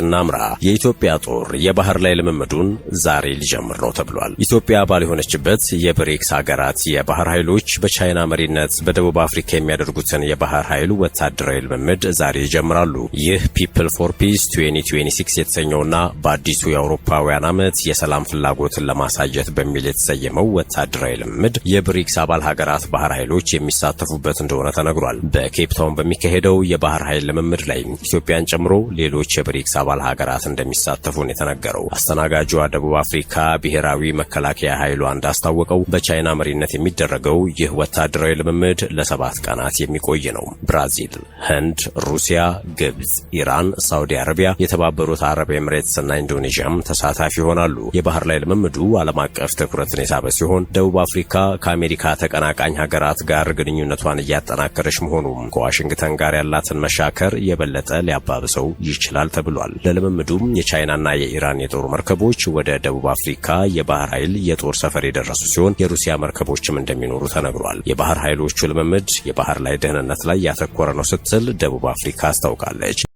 እናምራ። የኢትዮጵያ ጦር የባህር ላይ ልምምዱን ዛሬ ሊጀምር ነው ተብሏል። ኢትዮጵያ አባል የሆነችበት የብሪክስ ሀገራት የባህር ኃይሎች በቻይና መሪነት በደቡብ አፍሪካ የሚያደርጉትን የባህር ኃይል ወታደራዊ ልምምድ ዛሬ ይጀምራሉ። ይህ ፒፕል ፎር ፒስ 2026 የተሰኘውና በአዲሱ የአውሮፓውያን ዓመት የሰላም ፍላጎትን ለማሳየት በሚል የተሰየመው ወታደራዊ ልምምድ የብሪክስ አባል ሀገራት ባህር ኃይሎች የሚሳተፉበት እንደሆነ ተነግሯል። በኬፕ ታውን በሚካሄደው የባህር ኃይል ልምምድ ላይ ኢትዮጵያን ጨምሮ ሌሎች የብሪክስ አባል ሀገራት እንደሚሳተፉ ነው የተነገረው። አስተናጋጇ ደቡብ አፍሪካ ብሔራዊ መከላከያ ኃይሏ እንዳስታወቀው በቻይና መሪነት የሚደረገው ይህ ወታደራዊ ልምምድ ለ7 ቀናት የሚቆይ ነው። ብራዚል፣ ህንድ፣ ሩሲያ፣ ግብጽ፣ ኢራን፣ ሳውዲ አረቢያ፣ የተባበሩት አረብ ኤምሬትስ እና ኢንዶኔዥያም ተሳታፊ ይሆናሉ። የባህር ላይ ልምምዱ ዓለም አቀፍ ትኩረትን የሳበ ሲሆን ደቡብ አፍሪካ ከአሜሪካ ተቀናቃኝ ሀገራት ጋር ግንኙነቷን እያጠናከረች መሆኑም ከዋሽንግተን ጋር ያላትን መሻከር የበለጠ ሊያባብሰው ይችላል ተብሏል። ለልምምዱም የቻይናና የኢራን የጦር መርከቦች ወደ ደቡብ አፍሪካ የባህር ኃይል የጦር ሰፈር የደረሱ ሲሆን የሩሲያ መርከቦችም እንደሚኖሩ ተነግሯል። የባህር ኃይሎቹ ልምምድ የባህር ላይ ደህንነት ላይ ያተኮረ ነው ስትል ደቡብ አፍሪካ አስታውቃለች።